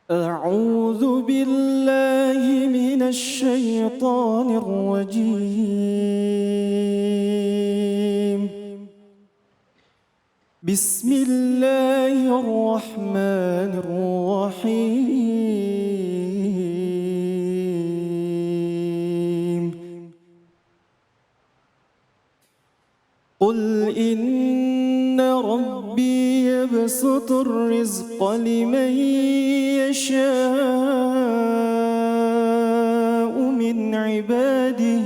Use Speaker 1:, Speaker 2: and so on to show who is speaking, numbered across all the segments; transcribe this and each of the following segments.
Speaker 1: أعوذ بالله من الشيطان الرجيم. بسم الله الرحمن الرحيم. قل إن ربي يبسط الرزق لمن يشاء من عباده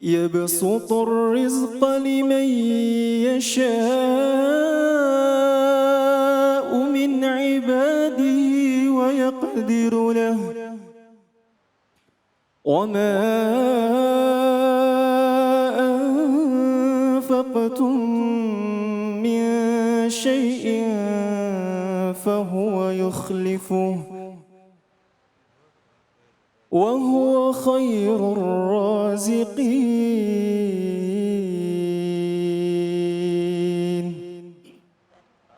Speaker 1: يبسط الرزق لمن يشاء من عباده ويقدر له وما أنفقتم من شيء فهو يخلفه وهو خير الرازقين.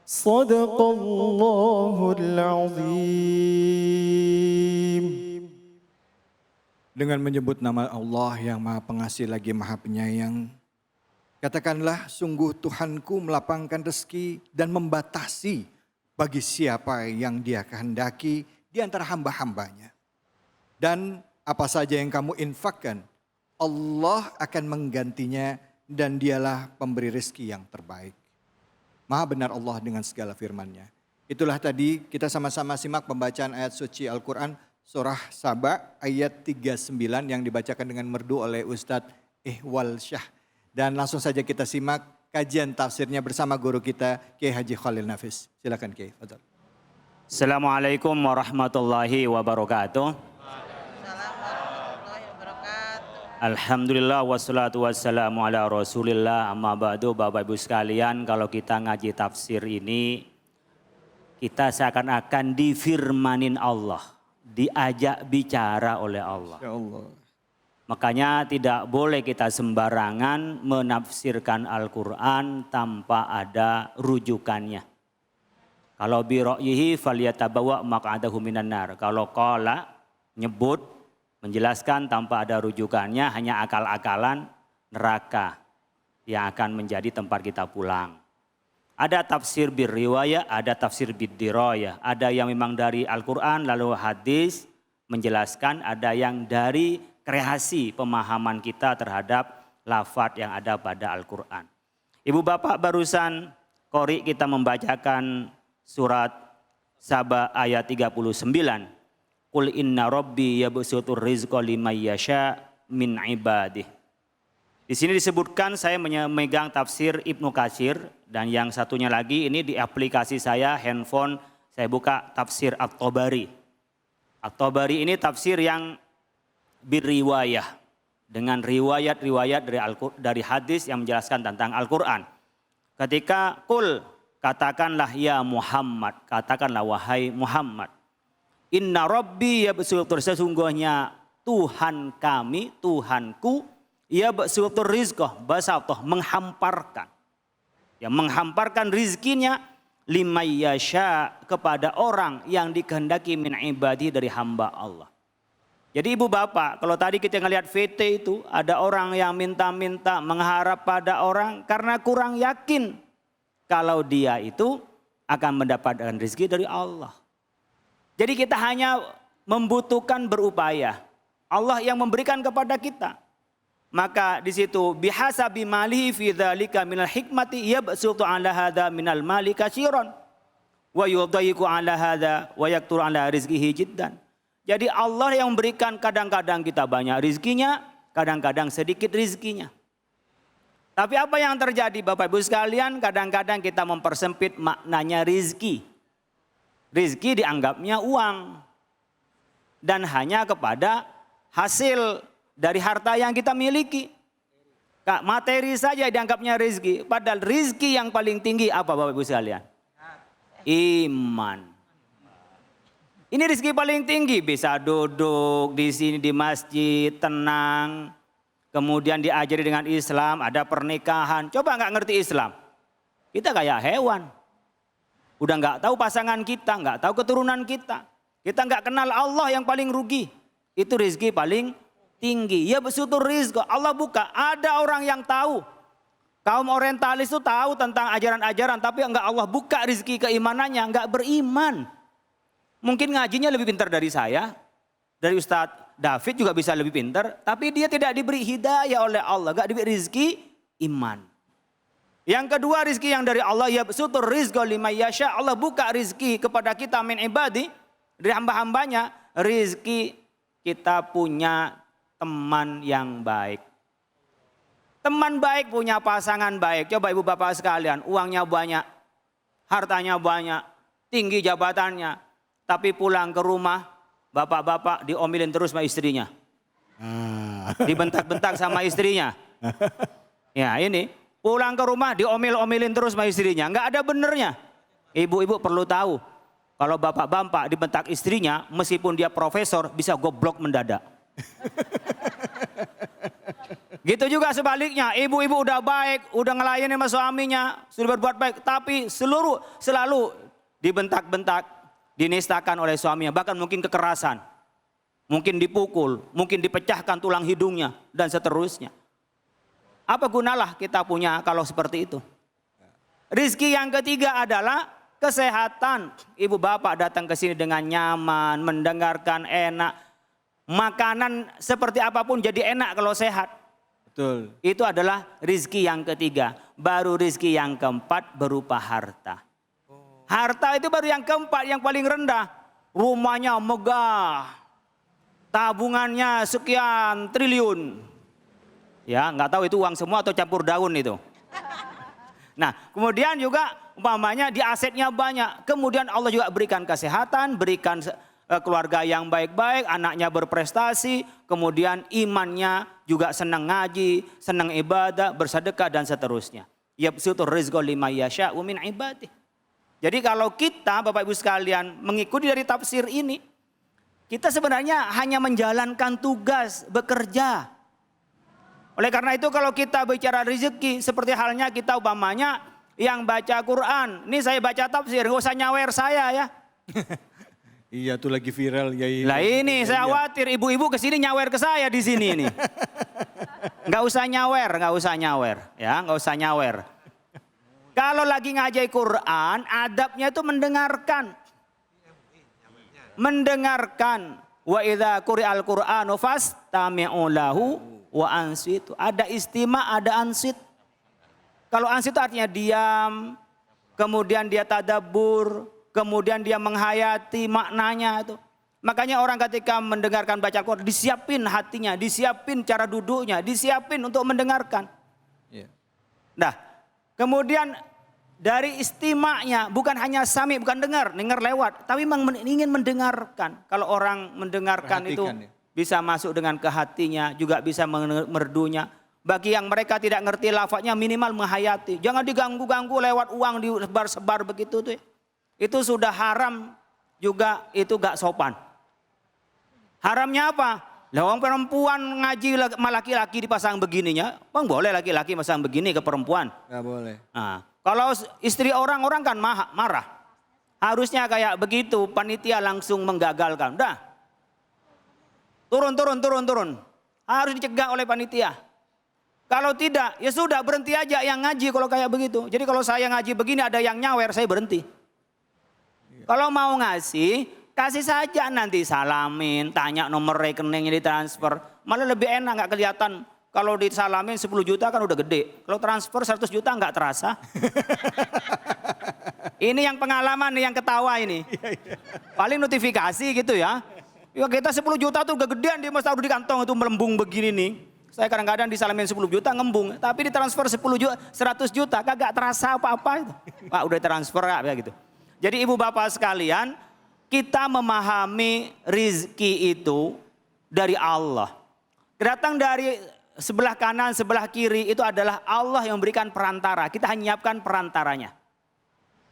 Speaker 1: صدق الله العظيم.
Speaker 2: Dengan menyebut nama Allah yang Maha Pengasih lagi Maha Penyayang, katakanlah, sungguh Tuhanku melapangkan rezeki dan membatasi bagi siapa yang Dia kehendaki di antara hamba-hambanya. Dan apa saja yang kamu infakkan, Allah akan menggantinya dan Dialah pemberi rezeki yang terbaik. Maha benar Allah dengan segala firman-Nya. Itulah tadi kita sama-sama simak pembacaan ayat suci Al-Quran surah Saba ayat 39 yang dibacakan dengan merdu oleh Ustadz Ihwal Syah. Dan langsung saja kita simak kajian tafsirnya bersama guru kita Kiai Haji Khalil Nafis. Silakan Kiai.
Speaker 3: Assalamualaikum warahmatullahi wabarakatuh. Alhamdulillah wassalatu wassalamu ala rasulillah amma ba'du. Bapak ibu sekalian, kalau kita ngaji tafsir ini, kita seakan-akan difirmanin Allah, diajak bicara oleh Allah.
Speaker 2: Ya Allah.
Speaker 3: Makanya tidak boleh kita sembarangan menafsirkan Al-Quran tanpa ada rujukannya. Kalau biro'yihi falyatabawa maq'adahu minan nar. Kalau qala nyebut, menjelaskan tanpa ada rujukannya, hanya akal-akalan, neraka yang akan menjadi tempat kita pulang. Ada tafsir birriwayah, ada tafsir biddirayah. Ada yang memang dari Al-Quran lalu hadis menjelaskan, ada yang dari kreasi pemahaman kita terhadap lafadz yang ada pada Al-Quran. Ibu bapak, barusan qori kita membacakan surat Saba ayat 39. Qul inna rabbi yabsutur rizqa liman yasha min ibadih. Di sini disebutkan, saya memegang tafsir Ibnu Katsir, dan yang satunya lagi ini di aplikasi saya handphone, saya buka tafsir At-Tabari. At-Tabari ini tafsir yang birriwayah, dengan riwayat-riwayat dari hadis yang menjelaskan tentang Al-Quran. Ketika qul, katakanlah ya Muhammad, katakanlah wahai Muhammad. Inna rabbi yabsutur, sesungguhnya Tuhan kami, Tuhanku, yabsutur rizqah, basatoh, menghamparkan. Ya, menghamparkan rizkinya limay yasha, kepada orang yang dikehendaki min ibadi, dari hamba Allah. Jadi ibu bapak, kalau tadi kita ngelihat VT itu, ada orang yang minta-minta mengharap pada orang karena kurang yakin kalau dia itu akan mendapatkan rezeki dari Allah. Jadi kita hanya membutuhkan berupaya. Allah yang memberikan kepada kita. Maka di situ bihasabi malihi fi dzalika minal hikmati yabsutu ala hadza minal mali katsiran wa yudayyiqu ala hadza wa yaqtur ala rizqihi jiddan. Jadi Allah yang memberikan, kadang-kadang kita banyak rizkinya, kadang-kadang sedikit rizkinya. Tapi apa yang terjadi Bapak Ibu sekalian, kadang-kadang kita mempersempit maknanya rizki. Rizki dianggapnya uang dan hanya kepada hasil dari harta yang kita miliki. Materi saja dianggapnya rizki. Padahal rizki yang paling tinggi apa Bapak Ibu sekalian? Iman. Ini rizki paling tinggi, bisa duduk di sini di masjid tenang, kemudian diajari dengan Islam, ada pernikahan. Coba nggak ngerti Islam, kita kayak hewan. Udah nggak tahu pasangan kita, nggak tahu keturunan kita. Kita nggak kenal Allah yang paling rugi. Itu rizki paling tinggi. Ya besutur rizki. Allah buka. Ada orang yang tahu. Kaum orientalis itu tahu tentang ajaran-ajaran. Tapi nggak Allah buka rizki keimanannya. Nggak beriman. Mungkin ngajinya lebih pintar dari saya. Dari Ustadz David juga bisa lebih pintar. Tapi dia tidak diberi hidayah oleh Allah. Nggak diberi rizki iman. Yang kedua rizki yang dari Allah, ya besutur rizqo liman yasha. Allah buka rizki kepada kita min ibadi, dari hamba-hambanya. Rizki kita punya teman yang baik. Teman baik punya pasangan baik. Coba ibu bapak sekalian, uangnya banyak, hartanya banyak, tinggi jabatannya. Tapi pulang ke rumah, bapak-bapak diomelin terus sama istrinya. Dibentak-bentak sama istrinya. Ya ini. Pulang ke rumah diomel-omelin terus sama istrinya. Enggak ada benernya. Ibu-ibu perlu tahu. Kalau bapak-bapak dibentak istrinya, meskipun dia profesor, bisa goblok mendadak. Gitu juga sebaliknya. Ibu-ibu udah baik, udah ngelayani sama suaminya, sudah berbuat baik. Tapi selalu dibentak-bentak, dinistakan oleh suaminya. Bahkan mungkin kekerasan. Mungkin dipukul, mungkin dipecahkan tulang hidungnya, dan seterusnya. Apa gunalah kita punya kalau seperti itu? Rizki yang ketiga adalah kesehatan. Ibu bapak datang ke sini dengan nyaman, mendengarkan enak. Makanan seperti apapun jadi enak kalau sehat.
Speaker 2: Betul.
Speaker 3: Itu adalah rizki yang ketiga. Baru rizki yang keempat berupa harta. Harta itu baru yang keempat, yang paling rendah. Rumahnya megah. Tabungannya sekian triliun. Ya, nggak tahu itu uang semua atau campur daun itu. Nah, kemudian juga umpamanya di asetnya banyak. Kemudian Allah juga berikan kesehatan, berikan keluarga yang baik-baik, anaknya berprestasi, kemudian imannya juga senang ngaji, senang ibadah, bersedekah dan seterusnya. Yabsutur rizqa liman yasha'u min ibadih. Jadi kalau kita Bapak Ibu sekalian mengikuti dari tafsir ini, kita sebenarnya hanya menjalankan tugas bekerja. Oleh karena itu kalau kita bicara rezeki, seperti halnya kita umpamanya yang baca Quran. Ini saya baca tafsir, gak usah nyawer saya ya.
Speaker 2: Iya tuh lagi viral ya.
Speaker 3: Lah ini saya khawatir ibu-ibu kesini nyawer ke saya di sini ini. Gak usah nyawer ya, gak usah nyawer. Kalau lagi ngajai Quran, adabnya itu mendengarkan. Mendengarkan. Wa idza quri'al Qur'anu fastami'u lahu wa ansit. Ada istima, ada ansit. Kalau ansit itu artinya diam, kemudian dia tadabbur, kemudian dia menghayati maknanya itu. Makanya orang ketika mendengarkan baca Quran disiapin hatinya, disiapin cara duduknya, disiapin untuk mendengarkan. Nah, kemudian dari istimanya bukan hanya sami, bukan dengar lewat, tapi memang ingin mendengarkan. Kalau orang mendengarkan itu bisa masuk dengan ke hatinya, juga bisa merdunya. Bagi yang mereka tidak ngerti lafadznya minimal menghayati. Jangan diganggu-ganggu lewat uang disebar-sebar begitu tuh. Itu sudah haram juga, itu gak sopan. Haramnya apa? Lawang perempuan ngaji sama laki-laki dipasang begininya. Bang boleh laki-laki pasang begini ke perempuan?
Speaker 2: Gak boleh.
Speaker 3: Nah, kalau istri orang kan marah. Harusnya kayak begitu, panitia langsung menggagalkan. Udah. Turun. Harus dicegah oleh panitia. Kalau tidak, ya sudah berhenti aja yang ngaji kalau kayak begitu. Jadi kalau saya ngaji begini ada yang nyawer, saya berhenti. Kalau mau ngasih, kasih saja nanti salamin, tanya nomor rekeningnya ditransfer. Malah lebih enak, nggak kelihatan. Kalau disalamin 10 juta kan udah gede. Kalau transfer 100 juta nggak terasa. Ini yang pengalaman nih, yang ketawa ini. Paling notifikasi gitu ya. Ya kita 10 juta tuh kegedean, dia mesti taruh di kantong itu melembung begini nih. Saya kadang-kadang disalamin 10 juta ngembung, tapi ditransfer 10 juta, 100 juta kagak terasa apa-apa itu. Pak udah transfer ya gitu. Jadi ibu bapak sekalian, kita memahami rizki itu dari Allah. Datang dari sebelah kanan, sebelah kiri itu adalah Allah yang memberikan perantara. Kita hanya menyiapkan perantaranya.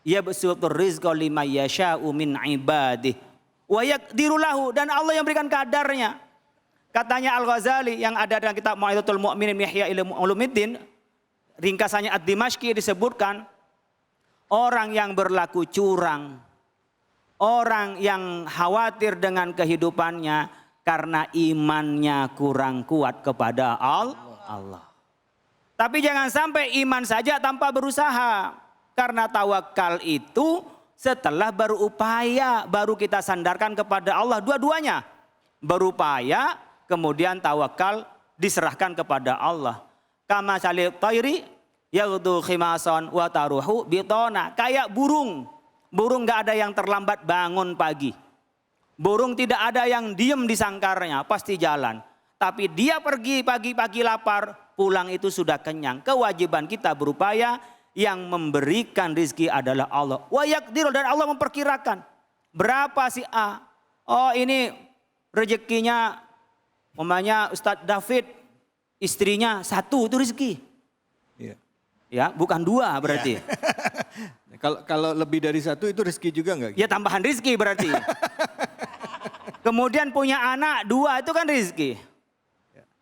Speaker 3: Ya besutur rizqa liman yasha'u min ibadih. Wa yaqdiru lahu, dan Allah yang berikan kadarnya. Katanya Al-Ghazali yang ada dalam kitab Mau'izatul Mu'minin Ihya Ulumuddin, ringkasannya Ad-Dimashqi disebutkan, orang yang berlaku curang, orang yang khawatir dengan kehidupannya karena imannya kurang kuat kepada Allah. Tapi jangan sampai iman saja tanpa berusaha. Karena tawakal itu setelah berupaya baru kita sandarkan kepada Allah, dua-duanya. Berupaya kemudian tawakal diserahkan kepada Allah. Kama salil tayri yaghdu khimasan wa taruhu bitona. Kayak burung. Burung gak ada yang terlambat bangun pagi. Burung tidak ada yang diem di sangkarnya, pasti jalan. Tapi dia pergi pagi-pagi lapar, pulang itu sudah kenyang. Kewajiban kita berupaya, yang memberikan rizki adalah Allah. Wa yaqdiru, dan Allah memperkirakan. Berapa si A? Oh ini rezekinya, umpamanya Ustadz David, istrinya 1 itu rezeki.
Speaker 2: Iya.
Speaker 3: Ya, bukan 2 berarti.
Speaker 2: Kalau lebih dari 1 itu rezeki juga enggak?
Speaker 3: Ya tambahan rezeki berarti. Kemudian punya anak 2 itu kan rezeki.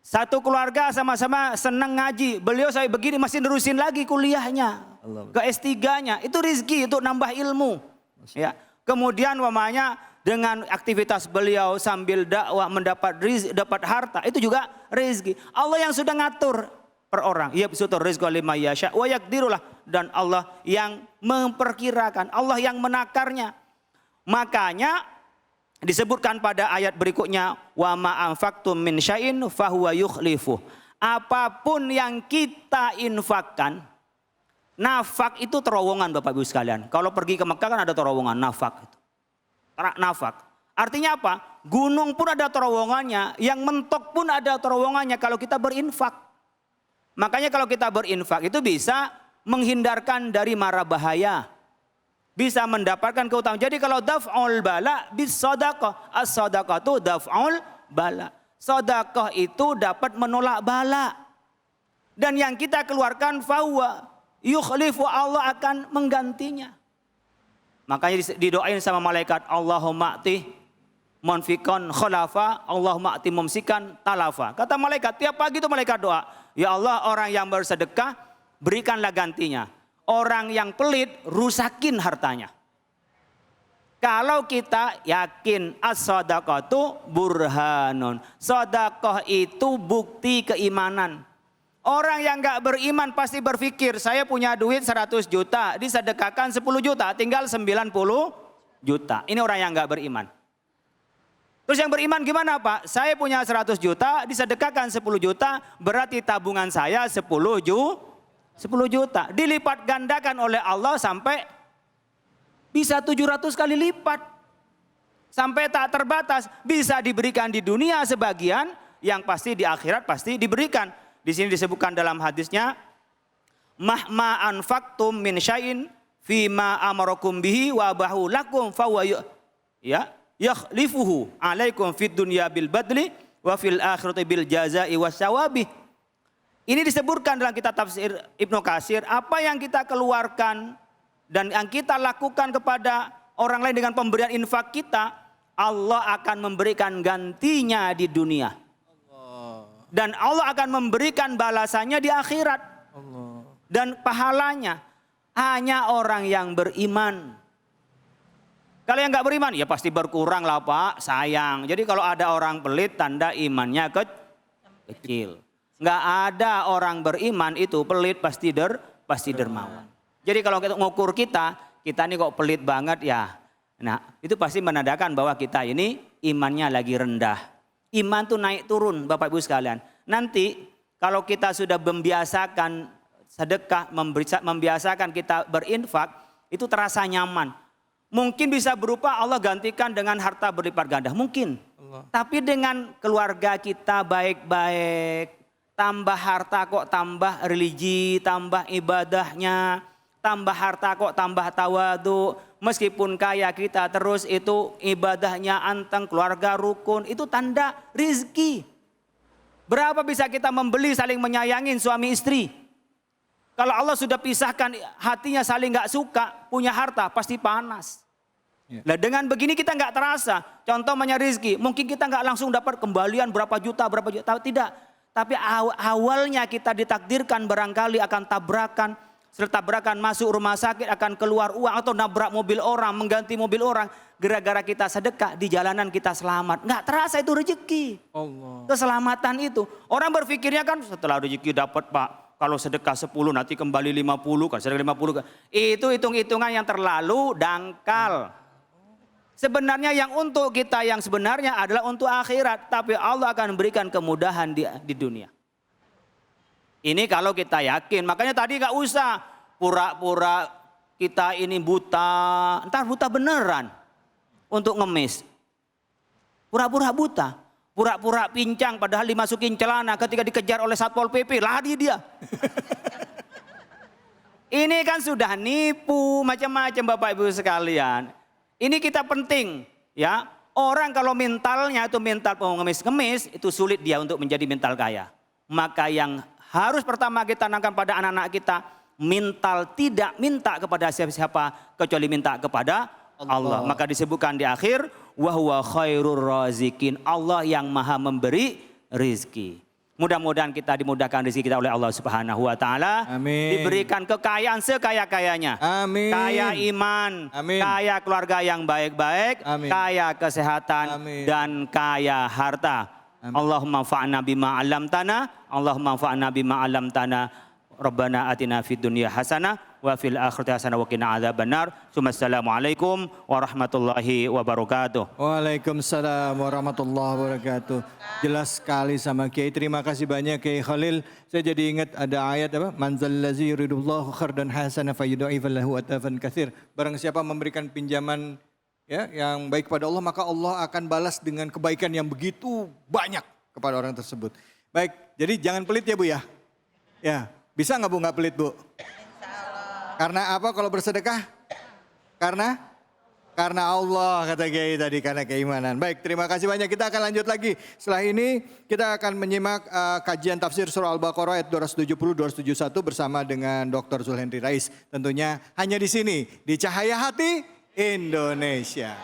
Speaker 3: Satu keluarga sama-sama senang ngaji. Beliau saya begini masih nerusin lagi kuliahnya. Ke S3-nya. Itu rezeki untuk nambah ilmu. Ya. Kemudian umpamanya dengan aktivitas beliau sambil dakwah dapat harta. Itu juga rezeki. Allah yang sudah ngatur per orang. Ya besutur rizqa liman yasha wa yaqdirulah. Dan Allah yang memperkirakan. Allah yang menakarnya. Makanya disebutkan pada ayat berikutnya, wa ma anfaqtum min syai'in fahuwa yukhlifuh. Apapun yang kita infakkan, nafak itu terowongan Bapak Ibu sekalian. Kalau pergi ke Mekah kan ada terowongan nafak itu. Nafak. Artinya apa? Gunung pun ada terowongannya, yang mentok pun ada terowongannya kalau kita berinfak. Makanya kalau kita berinfak itu bisa menghindarkan dari mara bahaya. Bisa mendapatkan keutamaan. Jadi kalau daf'ul bala bis sadaqah. As-sadaqah itu daf'ul bala. Sadaqah itu dapat menolak bala. Dan yang kita keluarkan fahuwa yukhlifu, Allah akan menggantinya. Makanya didoain sama malaikat, Allahumma a'ti munfiqan khalafa, Allahumma a'ti mumsikan talafa. Kata malaikat, tiap pagi itu malaikat doa, ya Allah, orang yang bersedekah berikanlah gantinya. Orang yang pelit rusakin hartanya. Kalau kita yakin as-sadaqatu burhanun. Sedekah itu bukti keimanan. Orang yang gak beriman pasti berpikir, saya punya duit 100 juta, disedekahkan 10 juta, tinggal 90 juta. Ini orang yang gak beriman. Terus yang beriman gimana Pak? Saya punya 100 juta, disedekahkan 10 juta, berarti tabungan saya 10 juta. Dilipat gandakan oleh Allah sampai bisa 700 kali lipat. Sampai tak terbatas. Bisa diberikan di dunia sebagian, yang pasti di akhirat pasti diberikan. Di sini disebutkan dalam hadisnya, mahma anfaqtum min syai'in fima amarakum bihi wa bahu lakum fawa yakhlifuhu alaikum fid dunya bil badli wa fil akhirati bil jazai wasyawabi. Ini disebutkan dalam kitab tafsir Ibnu Katsir, apa yang kita keluarkan dan yang kita lakukan kepada orang lain dengan pemberian infak kita, Allah akan memberikan gantinya di dunia. Dan Allah akan memberikan balasannya di akhirat. Dan pahalanya hanya orang yang beriman. Kalau yang nggak beriman ya pasti berkurang lah Pak, sayang. Jadi kalau ada orang pelit tanda imannya kecil. Nggak ada orang beriman itu pelit, pasti dermawan. Jadi kalau kita ngukur kita ini kok pelit banget ya. Nah itu pasti menandakan bahwa kita ini imannya lagi rendah. Iman tuh naik turun Bapak Ibu sekalian. Nanti kalau kita sudah membiasakan sedekah, membiasakan kita berinfak, itu terasa nyaman. Mungkin bisa berupa Allah gantikan dengan harta berlipat ganda, mungkin. Tapi dengan keluarga kita baik-baik, tambah harta kok tambah religi, tambah ibadahnya, tambah harta kok tambah tawadu. Meskipun kaya kita terus itu ibadahnya anteng, keluarga rukun, itu tanda rizki. Berapa bisa kita membeli saling menyayangin suami istri. Kalau Allah sudah pisahkan hatinya saling gak suka, punya harta pasti panas. Nah dengan begini kita gak terasa. Contoh rizki, mungkin kita gak langsung dapat kembalian berapa juta, tidak. Tapi awalnya kita ditakdirkan barangkali akan tabrakan, tabrakan masuk rumah sakit akan keluar uang, atau nabrak mobil orang, mengganti mobil orang, gara-gara kita sedekah di jalanan kita selamat. Nggak terasa itu rezeki.
Speaker 2: Allah.
Speaker 3: Keselamatan itu. Orang berpikirnya kan setelah rezeki dapat Pak, kalau sedekah 10 nanti kembali 50, kan sedekah 50. Itu hitung-hitungan yang terlalu dangkal. Sebenarnya yang untuk kita yang sebenarnya adalah untuk akhirat, tapi Allah akan memberikan kemudahan di dunia. Ini kalau kita yakin, makanya tadi gak usah pura-pura kita ini buta, entar buta beneran untuk ngemis. Pura-pura buta, pura-pura pincang padahal dimasukin celana ketika dikejar oleh Satpol PP, lari dia. Ini kan sudah nipu macam-macam Bapak Ibu sekalian. Ini kita penting ya, orang kalau mentalnya itu mental pengemis-ngemis itu sulit dia untuk menjadi mental kaya. Maka yang harus pertama kita tanamkan pada anak-anak kita, mental tidak minta kepada siapa-siapa kecuali minta kepada Allah. Maka disebutkan di akhir, wa huwa khairur razikin. Allah yang maha memberi rizki. Mudah-mudahan kita dimudahkan rezeki kita oleh Allah Subhanahu wa taala.
Speaker 2: Amin.
Speaker 3: Diberikan kekayaan sekaya-kayanya.
Speaker 2: Amin.
Speaker 3: Kaya iman,
Speaker 2: Amin.
Speaker 3: kaya keluarga yang baik-baik,
Speaker 2: Amin.
Speaker 3: kaya kesehatan,
Speaker 2: Amin.
Speaker 3: dan kaya harta.
Speaker 2: Amin.
Speaker 3: Allahumma fa'na bima 'allamtana, Allahumma fa'na bima 'allamtana. Rabbana atina fid dunya hasanah wa fil akhirati hasanah wa qina adzabannar. Assalamualaikum warahmatullahi wabarakatuh.
Speaker 2: Waalaikumsalam warahmatullahi wabarakatuh. Jelas sekali sama Kiai. Terima kasih banyak Kiai Khalil. Saya jadi ingat ada ayat apa? Man zallazi yuridullahu khardan hasanah fayudha'ifa lahu atafan katsir. Barang siapa memberikan pinjaman ya yang baik kepada Allah, maka Allah akan balas dengan kebaikan yang begitu banyak kepada orang tersebut. Baik, jadi jangan pelit ya Bu ya. Ya, bisa nggak Bu nggak pelit Bu? Karena apa kalau bersedekah? Karena Allah kata Kiai tadi, karena keimanan. Baik, terima kasih banyak. Kita akan lanjut lagi. Setelah ini kita akan menyimak kajian tafsir surah Al-Baqarah ayat 270-271 bersama dengan Dr. Zulhendri Rais. Tentunya hanya di sini, di Cahaya Hati Indonesia.